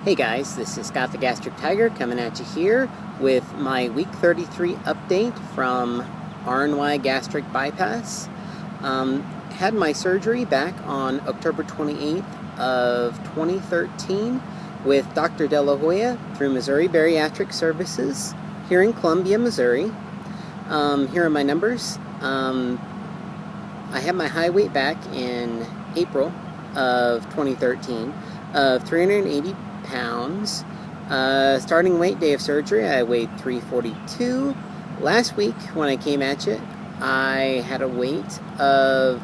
Hey guys, this is Scott the Gastric Tiger coming at you here with my week 33 update from RNY Gastric Bypass. Had my surgery back on October 28th of 2013 with Dr. Delahoya through Missouri Bariatric Services here in Columbia, Missouri. Here are my numbers. I had my high weight back in April of 2013 of 380 pounds. Starting weight day of surgery, I weighed 342. Last week when I came at you, I had a weight of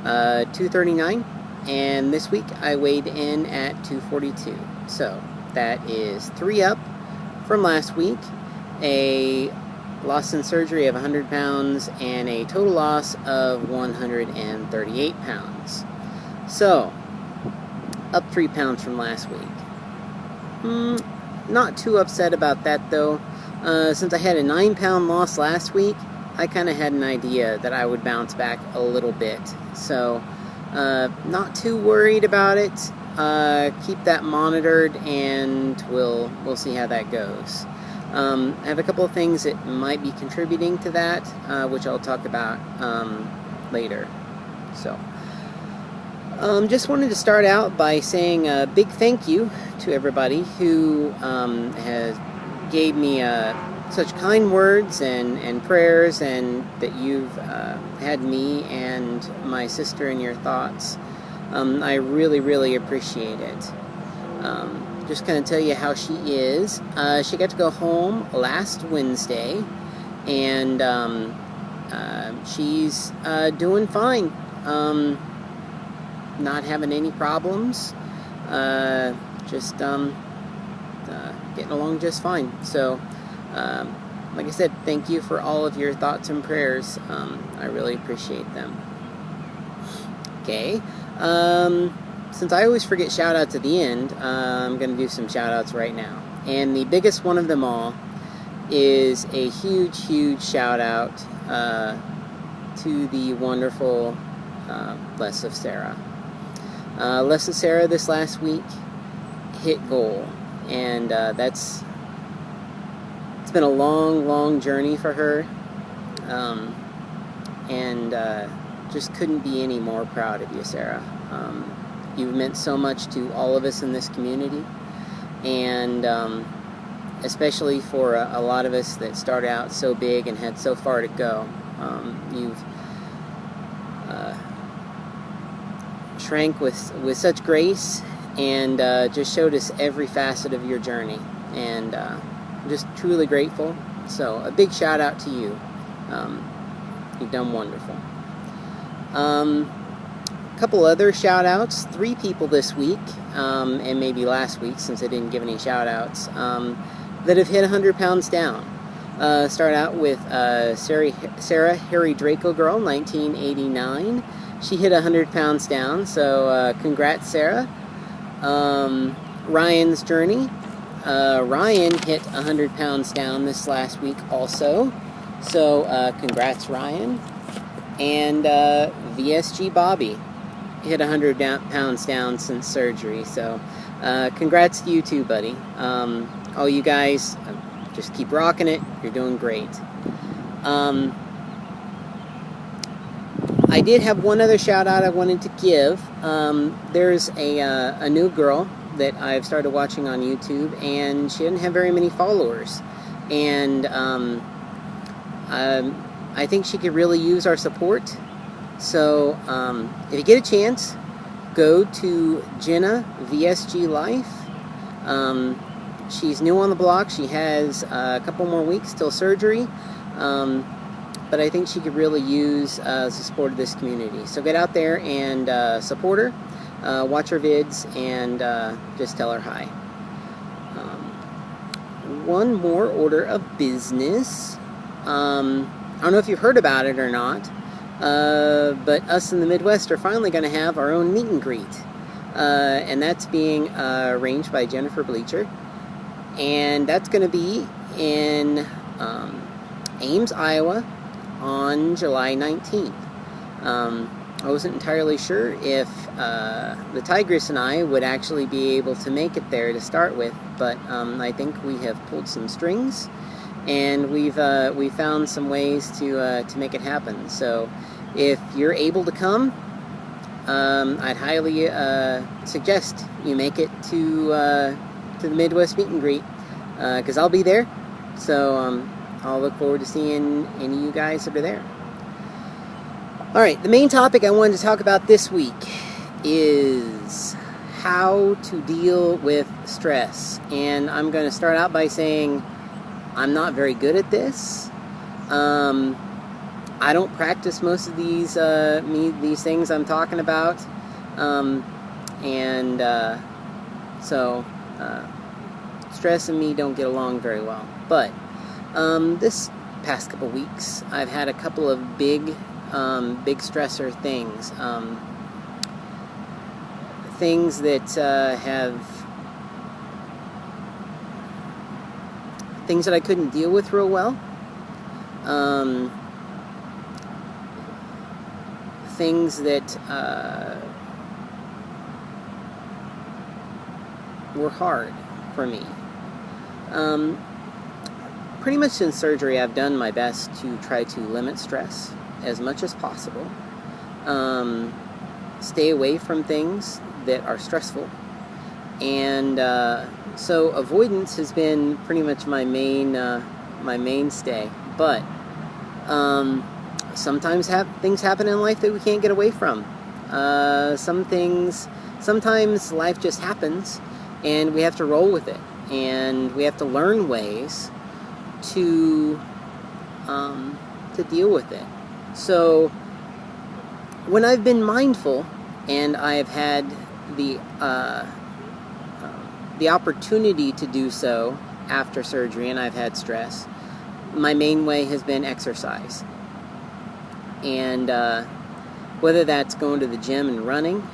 239, and this week I weighed in at 242. So that is 3 up from last week, a loss in surgery of 100 pounds, and a total loss of 138 pounds. So up 3 pounds from last week. Not too upset about that though. Since I had a 9-pound loss last week, I kind of had an idea that I would bounce back a little bit. So not too worried about it. Keep that monitored, and we'll see how that goes. I have a couple of things that might be contributing to that, which I'll talk about later. So just wanted to start out by saying a big thank you to everybody who has gave me such kind words and prayers, and that you've had me and my sister in your thoughts. I really appreciate it. Just kind of tell you how she is. She got to go home last Wednesday, and she's doing fine. Not having any problems. Just getting along just fine. So, like I said, thank you for all of your thoughts and prayers. I really appreciate them. Okay. Since I always forget shout-outs at the end, I'm going to do some shout-outs right now. And the biggest one of them all is a huge shout-out to the wonderful Les of Sarah. Les of Sarah this last week hit goal. And it's been a long journey for her. Just couldn't be any more proud of you, Sarah. You've meant so much to all of us in this community, and especially for a lot of us that started out so big and had so far to go. You've shrank with such grace, and just showed us every facet of your journey, and just truly grateful. So a big shout out to you. You've done wonderful. A couple other shout outs. 3 people this week, and maybe last week since I didn't give any shout outs, that have hit 100 pounds down. Start out with Sarah Harry Draco Girl, 1989. She hit 100 pounds down, so congrats, Sarah. Ryan's Journey. Ryan hit 100 pounds down this last week also, so congrats, Ryan. And VSG Bobby hit 100 pounds down since surgery, so congrats to you too, buddy. All you guys, just keep rocking it. You're doing great. I did have one other shout out I wanted to give. There's a new girl that I've started watching on YouTube, and she didn't have very many followers, and I think she could really use our support. So if you get a chance, go to Jenna VSG Life. She's new on the block. She has a couple more weeks till surgery, but I think she could really use the support of this community. So get out there and support her, watch her vids, and just tell her hi. One more order of business. I don't know if you've heard about it or not, but us in the Midwest are finally going to have our own meet and greet, and that's being arranged by Jennifer Bleacher, and that's going to be in Ames, Iowa on July 19th. I wasn't entirely sure if the tigress and I would actually be able to make it there to start with, but I think we have pulled some strings, and we found some ways to make it happen. So if you're able to come, I'd highly suggest you make it to the Midwest meet and greet, because I'll be there. So I'll look forward to seeing any of you guys that are there. Alright, the main topic I wanted to talk about this week is how to deal with stress. And I'm going to start out by saying I'm not very good at this. I don't practice most of these things I'm talking about. So stress and me don't get along very well. But this past couple weeks, I've had a couple of big stressor things. Things that things that I couldn't deal with real well. Things that were hard for me. Pretty much since surgery, I've done my best to try to limit stress as much as possible. Stay away from things that are stressful. And so avoidance has been pretty much my mainstay. But sometimes things happen in life that we can't get away from. Sometimes life just happens, and we have to roll with it. And we have to learn ways to deal with it. So when I've been mindful and I've had the opportunity to do so after surgery and I've had stress, my main way has been exercise. And whether that's going to the gym and running,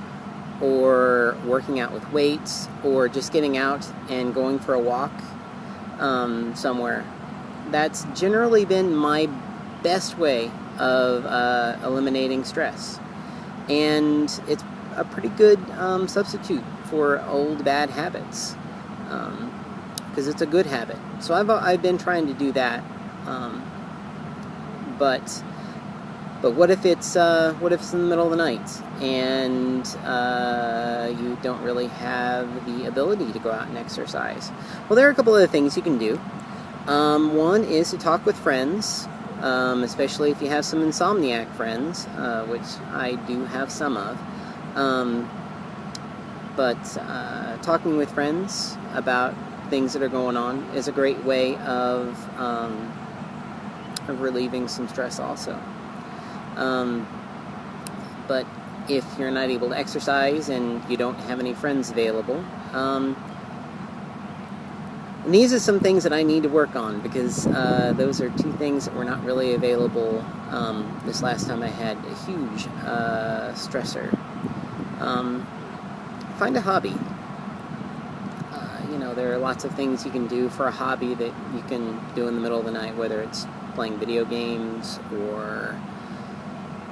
or working out with weights, or just getting out and going for a walk somewhere, that's generally been my best way of eliminating stress. And it's a pretty good substitute for old bad habits, because it's a good habit. So I've been trying to do that. But what if it's in the middle of the night and you don't really have the ability to go out and exercise? Well, there are a couple other things you can do. One is to talk with friends, especially if you have some insomniac friends, which I do have some of. But talking with friends about things that are going on is a great way of relieving some stress also. But if you're not able to exercise and you don't have any friends available, and these are some things that I need to work on, because those are two things that were not really available this last time I had a huge stressor. Find a hobby. There are lots of things you can do for a hobby that you can do in the middle of the night, whether it's playing video games or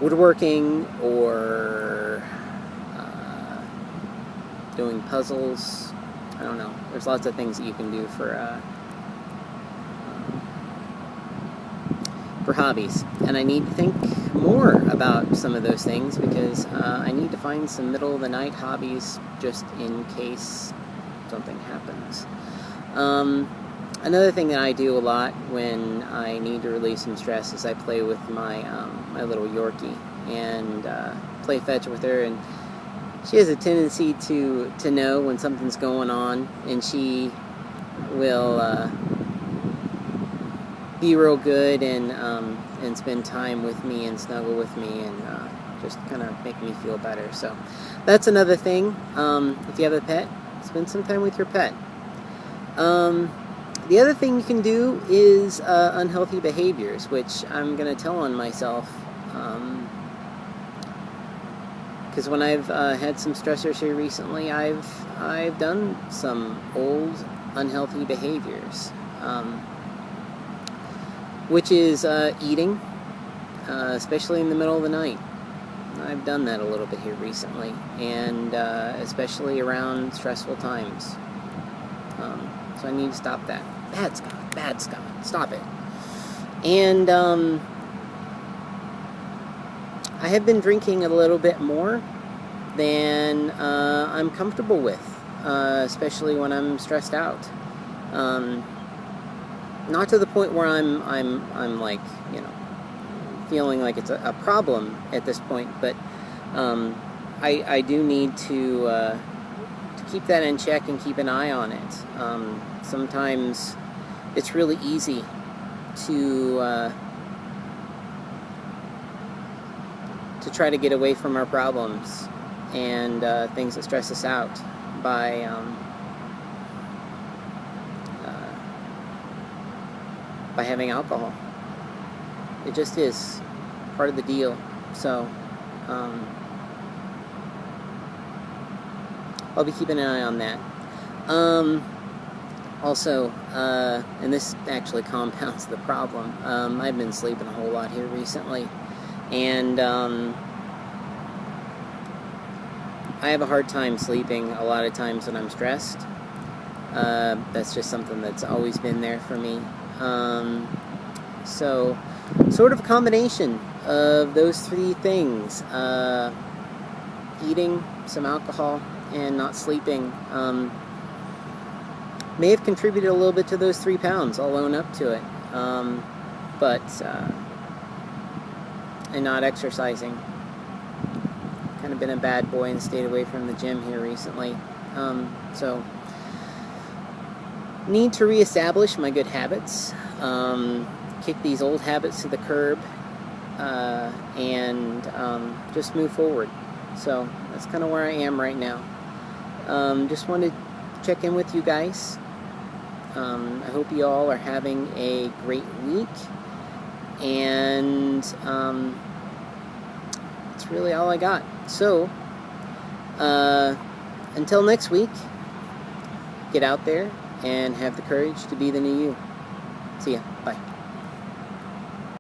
woodworking or doing puzzles. I don't know. There's lots of things that you can do for hobbies. And I need to think more about some of those things, because I need to find some middle of the night hobbies just in case something happens. Another thing that I do a lot when I need to relieve some stress is I play with my my little Yorkie, and play fetch with her, and she has a tendency to know when something's going on, and she will be real good and spend time with me and snuggle with me and just kind of make me feel better. So that's another thing. If you have a pet, spend some time with your pet. The other thing you can do is unhealthy behaviors, which I'm going to tell on myself, because when I've had some stressors here recently, I've done some old unhealthy behaviors, which is eating, especially in the middle of the night. I've done that a little bit here recently, and especially around stressful times. So I need to stop that. Bad Scott, stop it. And I have been drinking a little bit more than I'm comfortable with, especially when I'm stressed out. Not to the point where I'm like, you know, feeling like it's a problem at this point, but I do need to keep that in check and keep an eye on it. Sometimes it's really easy to try to get away from our problems and things that stress us out by having alcohol. It just is part of the deal. So I'll be keeping an eye on that. Also, and this actually compounds the problem, I've been sleeping a whole lot here recently, and I have a hard time sleeping a lot of times when I'm stressed. That's just something that's always been there for me. So, sort of a combination of those three things, eating, some alcohol, and not sleeping, may have contributed a little bit to those 3 pounds, I'll own up to it, and not exercising. Kind of been a bad boy and stayed away from the gym here recently, so need to reestablish my good habits, kick these old habits to the curb, and just move forward. So that's kind of where I am right now. Just wanted to check in with you guys. I hope you all are having a great week, and that's really all I got. So until next week, get out there and have the courage to be the new you. See ya. Bye.